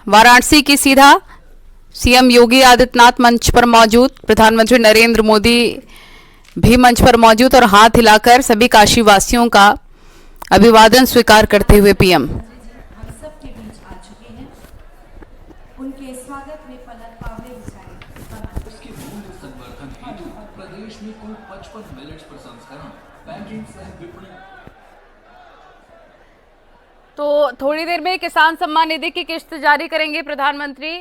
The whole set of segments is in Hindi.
वाराणसी की सीधा सीएम योगी आदित्यनाथ मंच पर मौजूद, प्रधानमंत्री नरेंद्र मोदी भी मंच पर मौजूद और हाथ हिलाकर सभी काशी वासियों का अभिवादन स्वीकार करते हुए पीएम हम सब के बीच आ चुके हैं। उनके स्वागत में पलक पावले बिछाए। उसके मूल्य संवर्धन हेतु प्रदेश में कुल 55 मिलेट्स प्रसंस्करण, पैकेजिंग सह विपणन। तो थोड़ी देर में किसान सम्मान निधि की किस्त जारी करेंगे प्रधानमंत्री।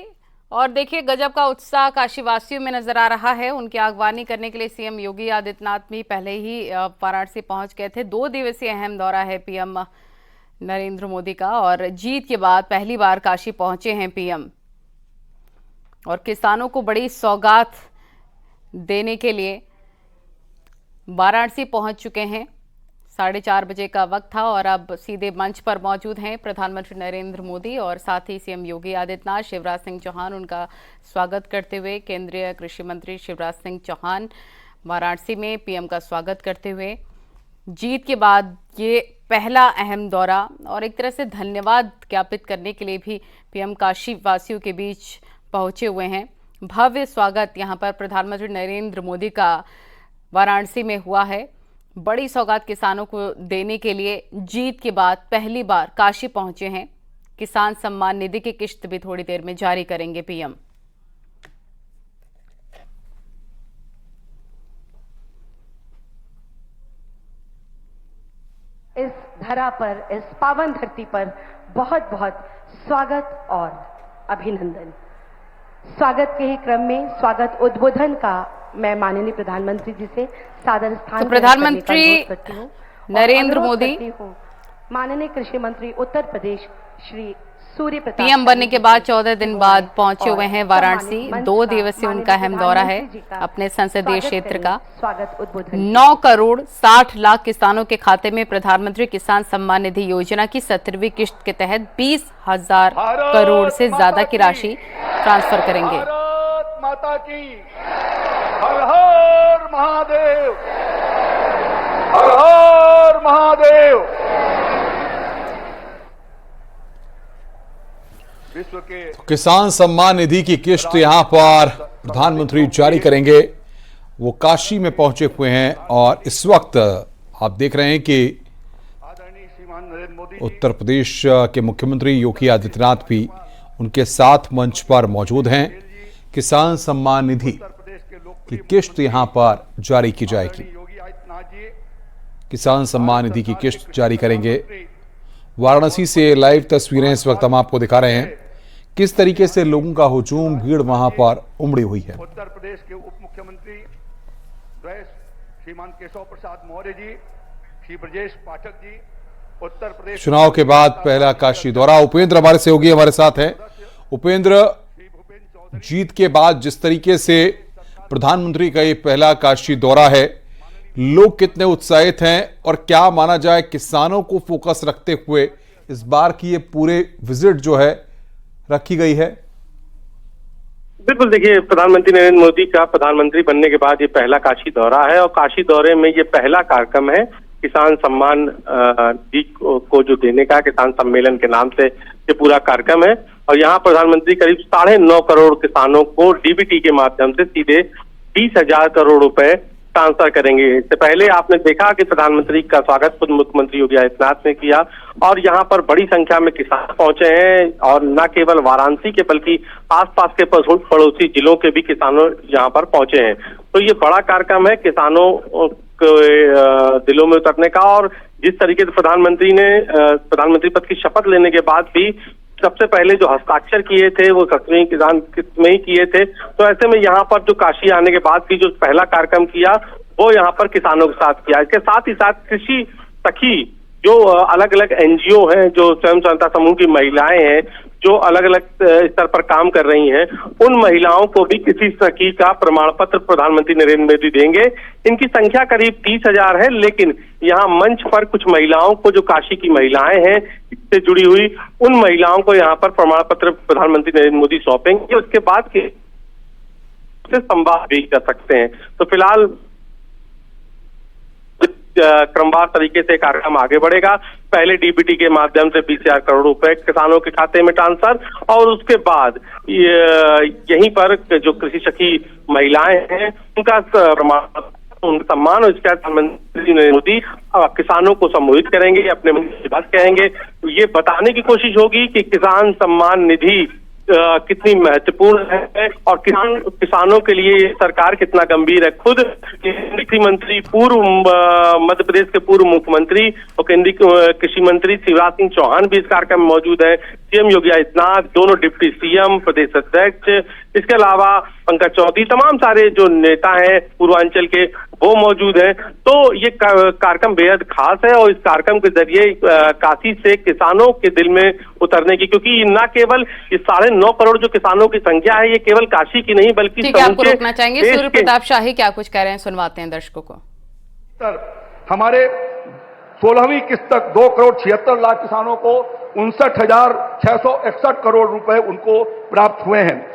और देखिए गजब का उत्साह काशीवासियों में नजर आ रहा है। उनकी अगवानी करने के लिए सीएम योगी आदित्यनाथ भी पहले ही वाराणसी पहुंच गए थे। 2 दिवसीय अहम दौरा है पीएम नरेंद्र मोदी का और जीत के बाद पहली बार काशी पहुंचे हैं पीएम और किसानों को बड़ी सौगात देने के लिए वाराणसी पहुंच चुके हैं। 4:30 बजे का वक्त था और अब सीधे मंच पर मौजूद हैं प्रधानमंत्री नरेंद्र मोदी और साथ ही सीएम योगी आदित्यनाथ। शिवराज सिंह चौहान उनका स्वागत करते हुए, केंद्रीय कृषि मंत्री शिवराज सिंह चौहान वाराणसी में पीएम का स्वागत करते हुए जीत के बाद ये पहला अहम दौरा और एक तरह से धन्यवाद ज्ञापित करने के लिए भी पीएम काशी वासियों के बीच पहुंचे हुए हैं। भव्य स्वागत यहां पर प्रधानमंत्री नरेंद्र मोदी का वाराणसी में हुआ है। बड़ी सौगात किसानों को देने के लिए जीत के बाद पहली बार काशी पहुंचे हैं। किसान सम्मान निधि की किस्त भी थोड़ी देर में जारी करेंगे पीएम। इस धरा पर, इस पावन धरती पर बहुत बहुत स्वागत और अभिनंदन। स्वागत के ही क्रम में स्वागत उद्बोधन का मैं माननीय प्रधानमंत्री जी से सादर स्थान तो प्रधानमंत्री नरेंद्र मोदी माननीय कृषि मंत्री उत्तर प्रदेश श्री सूर्य प्रताप पीएम बनने के बाद 14 दिन बाद पहुंचे हुए हैं वाराणसी। 2 दिवसीय उनका अहम दौरा है अपने संसदीय क्षेत्र का। स्वागत उद्बोधन 9 करोड़ 60 लाख किसानों के खाते में प्रधानमंत्री किसान सम्मान निधि योजना की 17वीं किस्त के तहत 20,000 करोड़ से ज्यादा की राशि ट्रांसफर करेंगे। भारत माता की हर हर महादेव, हर हर महादेव। विश्व के किसान सम्मान निधि की किस्त यहां पर प्रधानमंत्री जारी करेंगे। वो काशी में पहुंचे हुए हैं और इस वक्त आप देख रहे हैं कि आदरणीय श्रीमान नरेंद्र मोदी जी, उत्तर प्रदेश के मुख्यमंत्री योगी आदित्यनाथ भी उनके साथ मंच पर मौजूद हैं। किसान सम्मान निधि उत्तर प्रदेश के की लोकप्रिय किस्त यहां पर जारी की जाएगी। आदरणीय योगी आदित्यनाथ जी किसान सम्मान निधि की किस्त जारी करेंगे। वाराणसी से लाइव तस्वीरें इस वक्त हम आपको दिखा रहे हैं किस तरीके से लोगों का हुजूम, भीड़ वहां पर उमड़ी हुई है। उत्तर प्रदेश के उप मुख्यमंत्री द्वय श्रीमान केशव प्रसाद मौर्य जी, श्री ब्रजेश पाठक जी, उत्तर प्रदेश चुनाव के बाद पहला काशी दौरा। उपेंद्र हमारे सहयोगी हमारे साथ हैं। उपेंद्र, श्री भूपेंद्र चौधरी जीत के बाद जिस तरीके से प्रधानमंत्री का ये पहला काशी दौरा है, लोग कितने उत्साहित हैं और क्या माना जाए किसानों को फोकस रखते हुए इस बार की ये पूरे विजिट जो है रखी गई है? बिल्कुल, देखिए प्रधानमंत्री नरेंद्र मोदी का प्रधानमंत्री बनने के बाद ये पहला काशी दौरा है और काशी दौरे में ये पहला कार्यक्रम है किसान सम्मान निधि को जो देने का, किसान सम्मेलन के नाम से ये पूरा कार्यक्रम है। और यहाँ प्रधानमंत्री करीब 9.5 करोड़ किसानों को डीबीटी के माध्यम से सीधे 20,000 करोड़ रुपए ट्रांसफर करेंगे। इससे पहले आपने देखा कि प्रधानमंत्री का स्वागत खुद मुख्यमंत्री योगी आदित्यनाथ ने किया और यहाँ पर बड़ी संख्या में किसान पहुंचे हैं और न केवल वाराणसी के बल्कि आसपास के पड़ोसी जिलों के भी किसानों यहाँ पर पहुंचे हैं। तो ये बड़ा कार्यक्रम है किसानों के दिलों में उतरने का। और जिस तरीके से प्रधानमंत्री ने प्रधानमंत्री पद की शपथ लेने के बाद भी सबसे पहले जो हस्ताक्षर किए थे वो 17वीं किसान किस्त में ही किए थे। तो ऐसे में यहाँ पर जो काशी आने के बाद भी जो पहला कार्यक्रम किया वो यहाँ पर किसानों के साथ किया। इसके साथ ही साथ कृषि सखी जो अलग अलग एनजीओ हैं, जो स्वयं सहायता समूह की महिलाएं हैं, जो अलग अलग स्तर पर काम कर रही हैं, उन महिलाओं को भी किसी सखी का प्रमाण पत्र प्रधानमंत्री नरेंद्र मोदी देंगे। इनकी संख्या करीब 30,000 है, लेकिन यहाँ मंच पर कुछ महिलाओं को, जो काशी की महिलाएं हैं इससे जुड़ी हुई, उन महिलाओं को यहाँ पर प्रमाण पत्र प्रधानमंत्री नरेंद्र मोदी सौंपेंगे। उसके बाद के संवाद भी कर सकते हैं। तो फिलहाल क्रमवार तरीके से कार्यक्रम आगे बढ़ेगा। पहले डीबीटी के माध्यम से 20,000 करोड़ रुपए किसानों के खाते में ट्रांसफर, और उसके बाद यहीं पर जो कृषि सखी महिलाएं हैं उनका उनका सम्मान, और इसके प्रधानमंत्री नरेंद्र मोदी किसानों को संबोधित करेंगे, अपने मन की बात कहेंगे। ये बताने की कोशिश होगी कि किसान सम्मान निधि कितनी महत्वपूर्ण है और किसानों के लिए सरकार कितना गंभीर है। खुद केंद्रीय मंत्री, पूर्व मध्य प्रदेश के पूर्व मुख्यमंत्री और केंद्रीय कृषि मंत्री शिवराज सिंह चौहान भी इस कार्यक्रम में मौजूद है। सीएम योगी आदित्यनाथ, दोनों डिप्टी सीएम, प्रदेश अध्यक्ष, इसके अलावा पंकज चौधरी, तमाम सारे जो नेता हैं पूर्वांचल के वो मौजूद हैं। तो ये कार्यक्रम बेहद खास है और इस कार्यक्रम के जरिए काशी से किसानों के दिल में उतरने की, क्योंकि न केवल ये 9.5 करोड़ जो किसानों की संख्या है, ये केवल काशी की नहीं बल्कि ठीक है, आपको रोकना चाहेंगे। सूर्य प्रताप शाही क्या कुछ कह रहे हैं, सुनवाते हैं दर्शकों को। हमारे 16वीं किस्त तक 2,76,00,000 किसानों को 59,661 करोड़ रुपए उनको प्राप्त हुए हैं,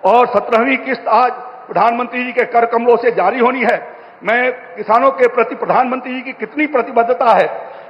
और 17वीं किस्त आज प्रधानमंत्री जी के कर कमलों से जारी होनी है। मैं किसानों के प्रति प्रधानमंत्री जी की कितनी प्रतिबद्धता है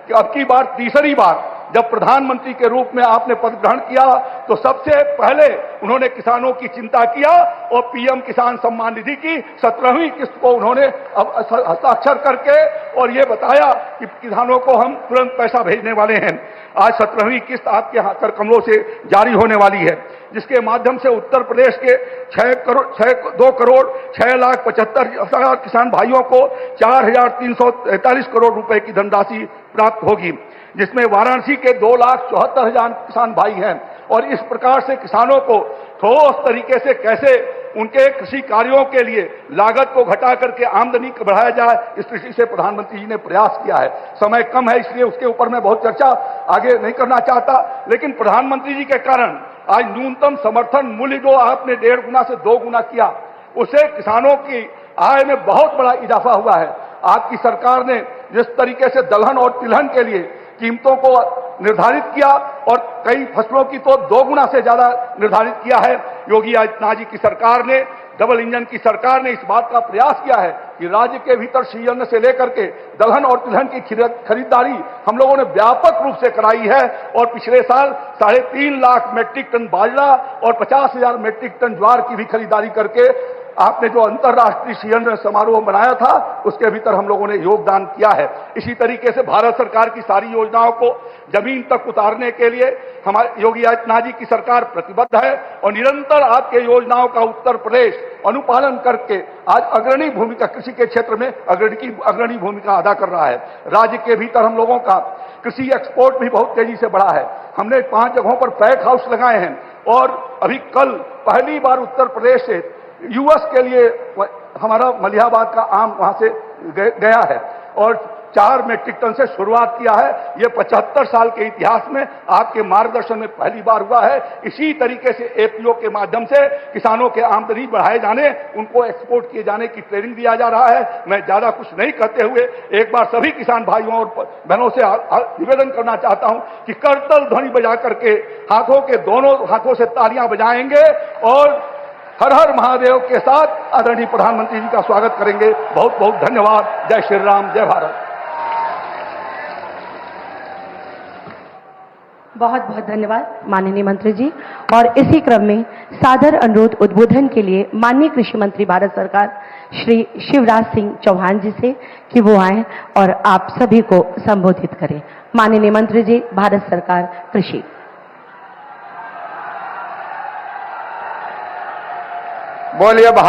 कि अब की बार, तीसरी बार जब प्रधानमंत्री के रूप में आपने पद ग्रहण किया तो सबसे पहले उन्होंने किसानों की चिंता किया और पीएम किसान सम्मान निधि की 17वीं किस्त को उन्होंने हस्ताक्षर करके और ये बताया कि किसानों को हम तुरंत पैसा भेजने वाले हैं। आज 17वीं किस्त आपके कर कमलों से जारी होने वाली है, जिसके माध्यम से उत्तर प्रदेश के 2,06,75,000 किसान भाइयों को 4,343 करोड़ रुपए की धनराशि प्राप्त होगी, जिसमें वाराणसी के 2,74,000 किसान भाई हैं। और इस प्रकार से किसानों को ठोस तरीके से कैसे उनके कृषि कार्यों के लिए लागत को घटा करके आमदनी को बढ़ाया जाए, इस दृष्टि से प्रधानमंत्री जी ने प्रयास किया है। समय कम है, इसलिए उसके ऊपर मैं बहुत चर्चा आगे नहीं करना चाहता, लेकिन प्रधानमंत्री जी के कारण आज न्यूनतम समर्थन मूल्य जो आपने 1.5 गुना से 2 गुना किया, उससे किसानों की आय में बहुत बड़ा इजाफा हुआ है। आपकी सरकार ने जिस तरीके से दलहन और तिलहन के लिए कीमतों को निर्धारित किया और कई फसलों की तो 2 गुना से ज्यादा निर्धारित किया है, योगी आदित्यनाथ जी की सरकार ने, डबल इंजन की सरकार ने इस बात का प्रयास किया है कि राज्य के भीतर सीजन से लेकर के दलहन और तिलहन की खरीदारी हम लोगों ने व्यापक रूप से कराई है। और पिछले साल 3.5 लाख मेट्रिक टन बाजरा और 50,000 मेट्रिक टन ज्वार की भी खरीदारी करके आपने जो अंतर्राष्ट्रीय सीजन समारोह बनाया था उसके भीतर हम लोगों ने योगदान किया है। इसी तरीके से भारत सरकार की सारी योजनाओं को जमीन तक उतारने के लिए हमारे योगी आदित्यनाथ जी की सरकार प्रतिबद्ध है और निरंतर आपके योजनाओं का उत्तर प्रदेश अनुपालन करके आज अग्रणी भूमिका कृषि के क्षेत्र में अग्रणी भूमिका अदा कर रहा है। राज्य के भीतर हम लोगों का कृषि एक्सपोर्ट भी बहुत तेजी से बढ़ा है। हमने 5 जगहों पर पैक हाउस लगाए हैं और अभी कल पहली बार उत्तर प्रदेश से यूएस के लिए हमारा मलिहाबाद का आम वहां से गया है और 4 मेट्रिक टन से शुरुआत किया है। ये 75 साल के इतिहास में आपके मार्गदर्शन में पहली बार हुआ है। इसी तरीके से एपीओ के माध्यम से किसानों के आमदनी बढ़ाए जाने, उनको एक्सपोर्ट किए जाने की ट्रेनिंग दिया जा रहा है। मैं ज्यादा कुछ नहीं कहते हुए एक बार सभी किसान भाइयों और बहनों से निवेदन करना चाहता हूं कि करतल ध्वनि बजा करके हाथों के दोनों हाथों से तालियां बजाएंगे और हर हर महादेव के साथ आदरणीय प्रधानमंत्री जी का स्वागत करेंगे। बहुत बहुत धन्यवाद। जय श्री राम, जय भारत। बहुत बहुत धन्यवाद माननीय मंत्री जी। और इसी क्रम में सादर अनुरोध उद्बोधन के लिए माननीय कृषि मंत्री भारत सरकार श्री शिवराज सिंह चौहान जी से कि वो आए और आप सभी को संबोधित करें। माननीय मंत्री जी, भारत सरकार कृषि। बोलिए।